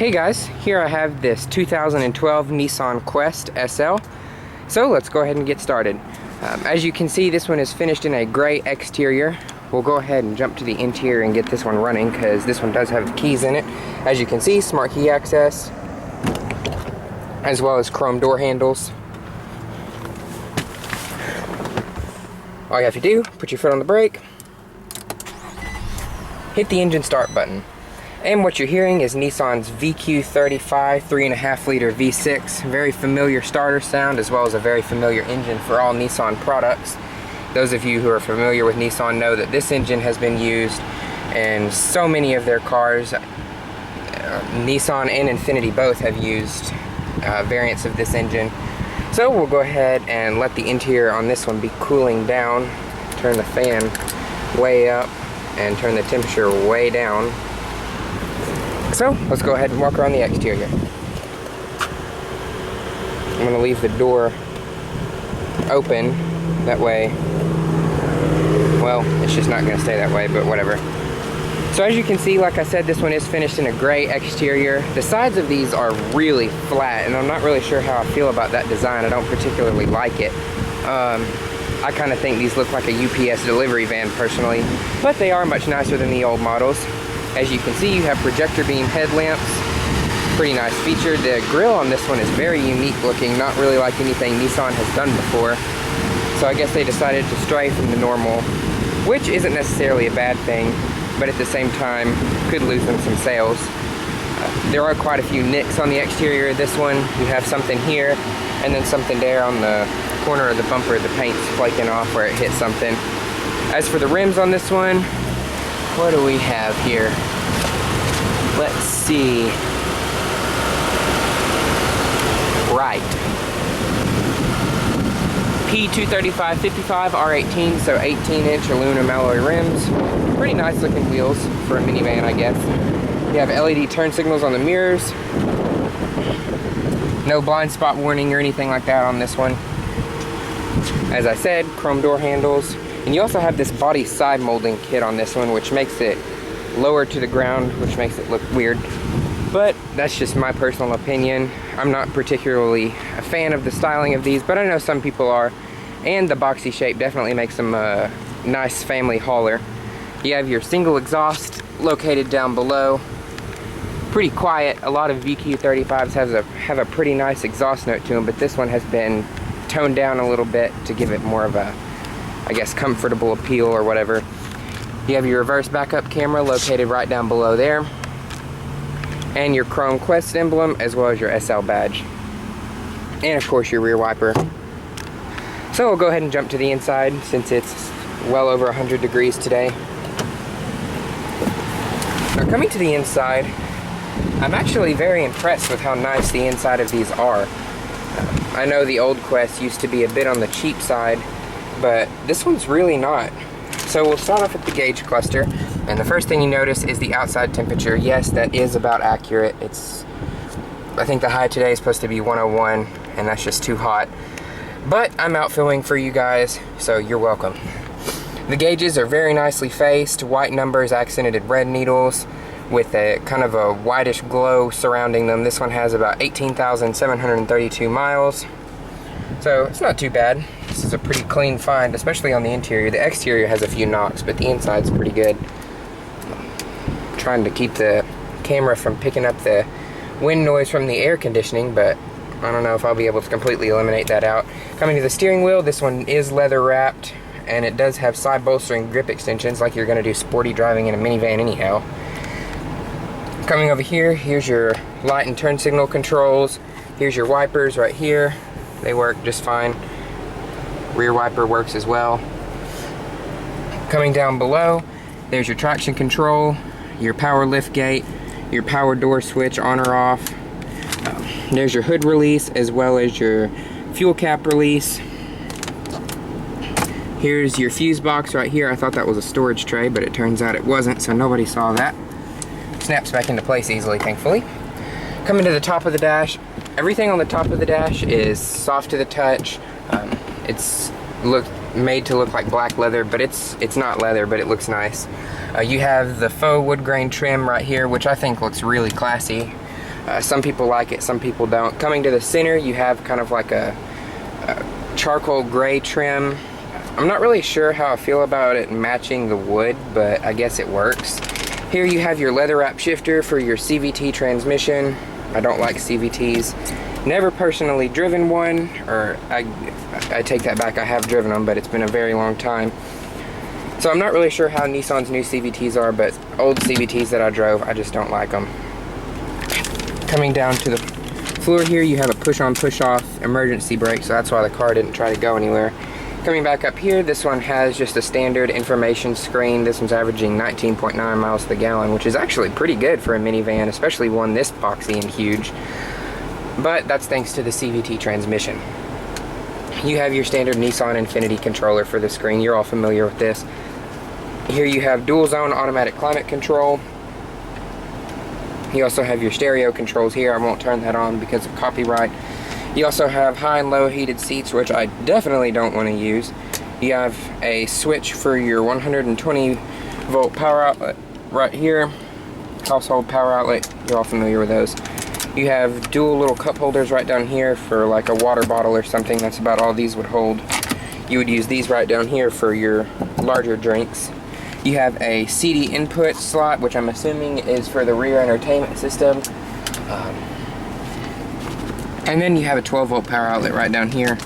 Hey guys, here I have this 2012 Nissan Quest SL. So let's go ahead and get started. As you can see, this one is finished in a gray exterior. We'll go ahead and jump to the interior and get this one running because this one does have keys in it. As you can see, smart key access, as well as chrome door handles. All you have to do, put your foot on the brake, hit the engine start button. And what you're hearing is Nissan's VQ35 3.5 liter V6. Very familiar starter sound, as well as a very familiar engine for all Nissan products. Those of you who are familiar with Nissan know that this engine has been used in so many of their cars. Nissan and Infiniti both have used variants of this engine. So we'll go ahead and let the interior on this one be cooling down. Turn the fan way up and turn the temperature way down. So let's go ahead and walk around the exterior. I'm going to leave the door open, that way, well, it's just not going to stay that way, but whatever. So as you can see, like I said, this one is finished in a gray exterior. The sides of these are really flat, and I'm not really sure how I feel about that design. I don't particularly like it. I kind of think these look like a UPS delivery van personally, but they are much nicer than the old models. As you can see, you have projector beam headlamps. Pretty nice feature. The grille on this one is very unique looking, not really like anything Nissan has done before. So I guess they decided to stray from the normal, which isn't necessarily a bad thing, but at the same time could lose them some sales. There are quite a few nicks on the exterior of this one. You have something here and then something there on the corner of the bumper. The paint's flaking off where it hit something. As for the rims on this one, what do we have here? Let's see. Right. P235/55 R18, so 18-inch aluminum alloy rims. Pretty nice looking wheels for a minivan, I guess. You have LED turn signals on the mirrors. No blind spot warning or anything like that on this one. As I said, chrome door handles. And you also have this body side molding kit on this one, which makes it lower to the ground, which makes it look weird. But that's just my personal opinion. I'm not particularly a fan of the styling of these, but I know some people are. And the boxy shape definitely makes them a nice family hauler. You have your single exhaust located down below. Pretty quiet. A lot of VQ35s have a pretty nice exhaust note to them, but this one has been toned down a little bit to give it more of a, I guess, comfortable appeal or whatever. You have your reverse backup camera located right down below there. And your chrome Quest emblem, as well as your SL badge. And of course your rear wiper. So we'll go ahead and jump to the inside since it's well over 100 degrees today. Now coming to the inside, I'm actually very impressed with how nice the inside of these are. I know the old Quest used to be a bit on the cheap side, but this one's really not. So we'll start off with the gauge cluster, and the first thing you notice is the outside temperature. Yes, that is about accurate. I think the high today is supposed to be 101, and that's just too hot. But I'm out filming for you guys, so you're welcome. The gauges are very nicely faced, white numbers accented in red needles, with a kind of a whitish glow surrounding them. This one has about 18,732 miles. So it's not too bad. This is a pretty clean find, especially on the interior. The exterior has a few knocks, but the inside's pretty good. I'm trying to keep the camera from picking up the wind noise from the air conditioning, but I don't know if I'll be able to completely eliminate that out. Coming to the steering wheel, this one is leather wrapped, and it does have side bolstering grip extensions like you're gonna do sporty driving in a minivan anyhow. Coming over here, here's your light and turn signal controls. Here's your wipers right here. They work just fine. Rear wiper works as well. Coming down below, there's your traction control, your power lift gate, your power door switch on or off. There's your hood release as well as your fuel cap release. Here's your fuse box right here. I thought that was a storage tray, but it turns out it wasn't, so nobody saw that. Snaps back into place easily, thankfully. Coming to the top of the dash, everything on the top of the dash is soft to the touch. It's made to look like black leather, but it's not leather, but it looks nice. You have the faux wood grain trim right here, which I think looks really classy. Some people like it, some people don't. Coming to the center, you have kind of like a charcoal gray trim. I'm not really sure how I feel about it matching the wood, but I guess it works. Here you have your leather wrap shifter for your CVT transmission. I don't like CVTs. Never personally driven one, or I take that back, I have driven them, but it's been a very long time. So I'm not really sure how Nissan's new CVTs are, but old CVTs that I drove, I just don't like them. Coming down to the floor here, you have a push-on, push-off emergency brake, so that's why the car didn't try to go anywhere. Coming back up here, this one has just a standard information screen. This one's averaging 19.9 miles to the gallon, which is actually pretty good for a minivan, especially one this boxy and huge. But that's thanks to the CVT transmission. You have your standard Nissan Infiniti controller for the screen. You're all familiar with this. Here you have dual zone automatic climate control. You also have your stereo controls here. I won't turn that on because of copyright. You also have high and low heated seats, which I definitely don't want to use. You have a switch for your 120 volt power outlet right here. Household power outlet, you're all familiar with those. You have dual little cup holders right down here for like a water bottle or something. That's about all these would hold. You would use these right down here for your larger drinks. You have a CD input slot, which I'm assuming is for the rear entertainment system. And then you have a 12 volt power outlet right down here.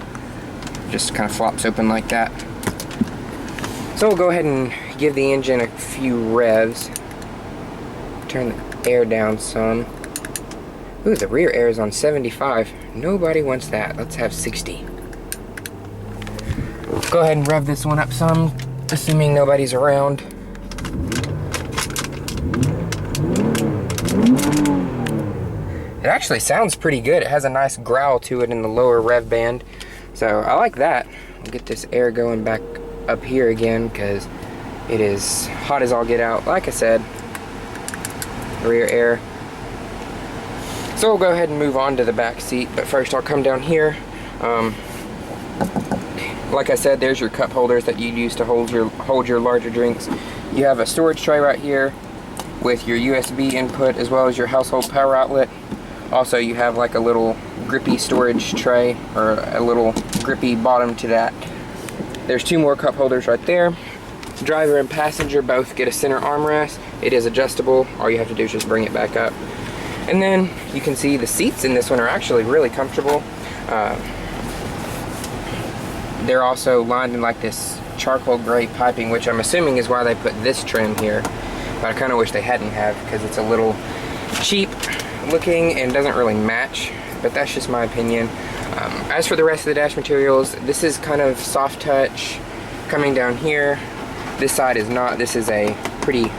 Just kind of flops open like that. So we'll go ahead and give the engine a few revs. Turn the air down some. Ooh, the rear air is on 75. Nobody wants that. Let's have 60. Go ahead and rev this one up some, assuming nobody's around. It actually sounds pretty good. It has a nice growl to it in the lower rev band. So I like that. I'll get this air going back up here again because it is hot as all get out. Like I said, rear air. So we'll go ahead and move on to the back seat. But first I'll come down here. Like I said, there's your cup holders that you use to hold your larger drinks. You have a storage tray right here with your USB input as well as your household power outlet. Also, you have like a little grippy storage tray, or a little grippy bottom to that. There's two more cup holders right there. Driver and passenger both get a center armrest. It is adjustable. All you have to do is just bring it back up. And then you can see the seats in this one are actually really comfortable. They're also lined in like this charcoal gray piping, which I'm assuming is why they put this trim here. But I kind of wish they hadn't have, because it's a little cheap looking and doesn't really match, but that's just my opinion. As for the rest of the dash materials, this is kind of soft touch. Coming down here, this side is not. This is a pretty,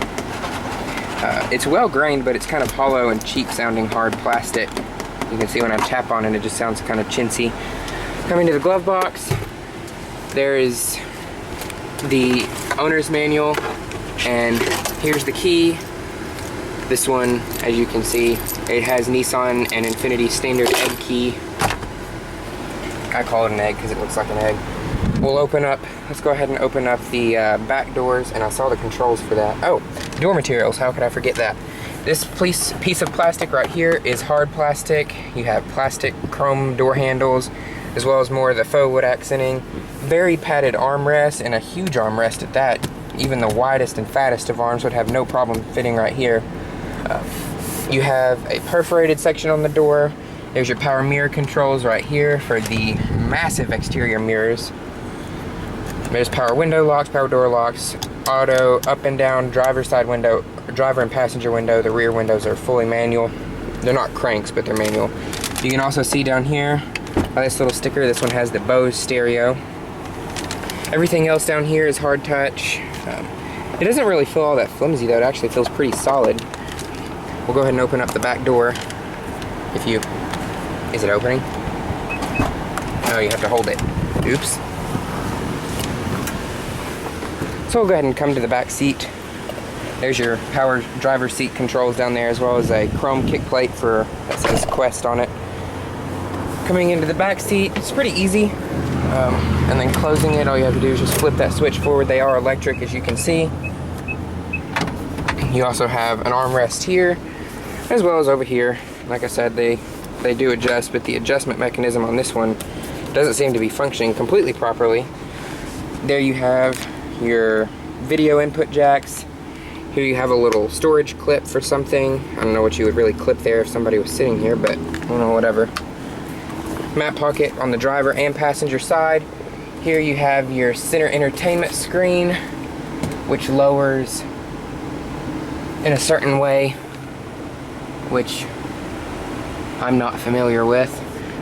it's well grained, but it's kind of hollow and cheap sounding hard plastic. You can see when I tap on it, it just sounds kind of chintzy. Coming to the glove box, there is the owner's manual, and here's the key. This one, as you can see, it has Nissan and Infiniti standard egg key. I call it an egg because it looks like an egg. We'll open up, let's go ahead and open up the back doors, and I saw the controls for that. Oh, door materials, how could I forget that? This piece of plastic right here is hard plastic. You have plastic chrome door handles, as well as more of the faux wood accenting. Very padded armrest, and a huge armrest at that. Even the widest and fattest of arms would have no problem fitting right here. You have a perforated section on the door. There's your power mirror controls right here for the massive exterior mirrors. There's power window locks, power door locks, auto up and down driver side window, driver and passenger window. The rear windows are fully manual. They're not cranks, but they're manual. You can also see down here by this little sticker, this one has the Bose stereo. Everything else down here is hard touch. It doesn't really feel all that flimsy though. It actually feels pretty solid. We'll go ahead and open up the back door. Is it opening? No, you have to hold it. Oops. So we'll go ahead and come to the back seat. There's your power driver seat controls down there, as well as a chrome kick plate that says Quest on it. Coming into the back seat, it's pretty easy. And then closing it, all you have to do is just flip that switch forward. They are electric, as you can see. You also have an armrest here, as well as over here. Like I said, they do adjust, but the adjustment mechanism on this one doesn't seem to be functioning completely properly. There you have your video input jacks. Here you have a little storage clip for something. I don't know what you would really clip there if somebody was sitting here, but you know, whatever. Map pocket on the driver and passenger side. Here you have your center entertainment screen, which lowers in a certain way, which I'm not familiar with.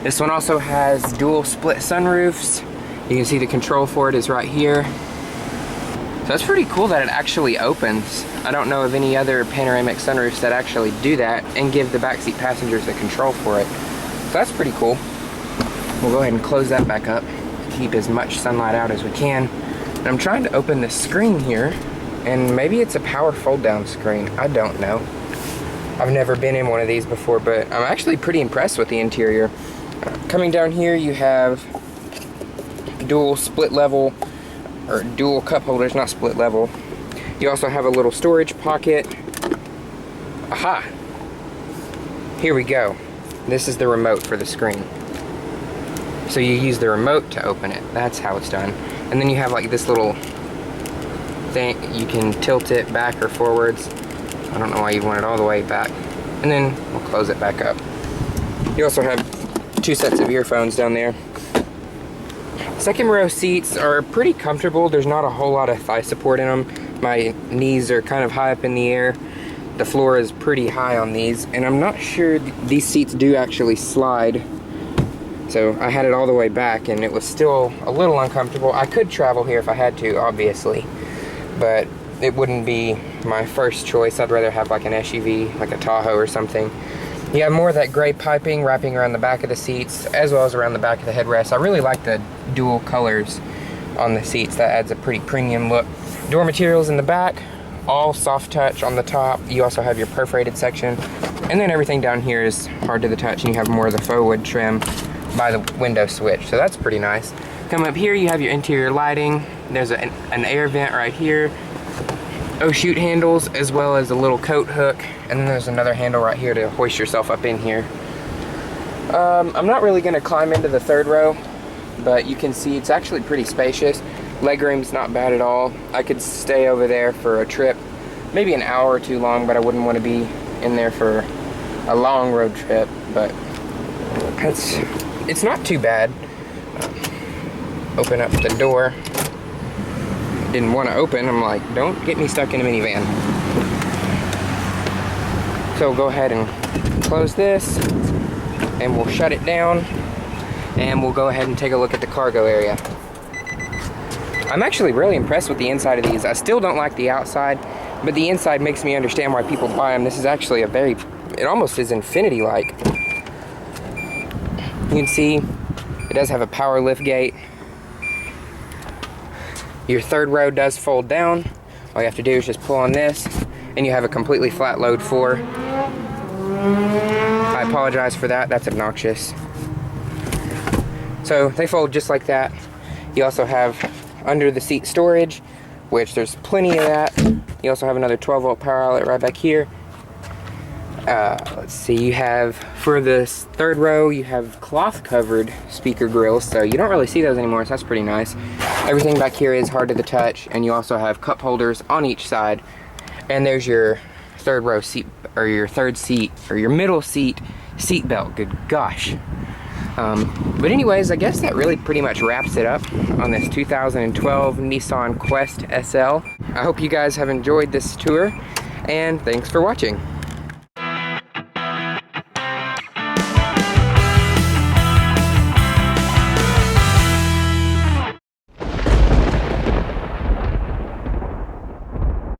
This one also has dual split sunroofs. You can see the control for it is right here. So that's pretty cool that it actually opens. I don't know of any other panoramic sunroofs that actually do that and give the backseat passengers the control for it. So that's pretty cool. We'll go ahead and close that back up. Keep as much sunlight out as we can. And I'm trying to open this screen here, and maybe it's a power fold down screen. I don't know. I've never been in one of these before, but I'm actually pretty impressed with the interior. Coming down here, you have dual split level, or dual cup holders, not split level. You also have a little storage pocket. Aha! Here we go. This is the remote for the screen. So you use the remote to open it. That's how it's done. And then you have like this little thing. You can tilt it back or forwards. I don't know why you want it all the way back. And then we'll close it back up. You also have 2 sets of earphones down there. Second row seats are pretty comfortable. There's not a whole lot of thigh support in them. My knees are kind of high up in the air. The floor is pretty high on these, and I'm not sure these seats do actually slide. So I had it all the way back and it was still a little uncomfortable. I could travel here if I had to, obviously, but it wouldn't be my first choice. I'd rather have like an SUV, like a Tahoe or something. You have more of that gray piping wrapping around the back of the seats as well as around the back of the headrest. I really like the dual colors on the seats. That adds a pretty premium look. Door materials in the back, all soft touch on the top. You also have your perforated section, and then everything down here is hard to the touch, and you have more of the faux wood trim by the window switch, so that's pretty nice. Come up here, you have your interior lighting. There's an air vent right here. Oh shoot handles, as well as a little coat hook, and then there's another handle right here to hoist yourself up in here. I'm not really going to climb into the third row, but you can see it's actually pretty spacious. Legroom's not bad at all. I could stay over there for a trip, maybe an hour or two long, but I wouldn't want to be in there for a long road trip. But it's not too bad. Open up the door. Didn't want to open. I'm like, don't get me stuck in a minivan. So we'll go ahead and close this, and we'll shut it down, and we'll go ahead and take a look at the cargo area. I'm actually really impressed with the inside of these. I still don't like the outside, but the inside makes me understand why people buy them. This is actually it almost is Infiniti-like. You can see it does have a power lift gate. Your third row does fold down. All you have to do is just pull on this, and you have a completely flat load floor. I apologize for that. That's obnoxious. So they fold just like that. You also have under the seat storage, which there's plenty of that. You also have another 12-volt power outlet right back here. Let's see, you have, for this third row, you have cloth covered speaker grills, so you don't really see those anymore, so that's pretty nice. Everything back here is hard to the touch, and you also have cup holders on each side. And there's your third row seat, or your third seat, or your middle seat belt. Good gosh. But anyways, I guess that really pretty much wraps it up on this 2012 Nissan Quest SL. I hope you guys have enjoyed this tour, and thanks for watching.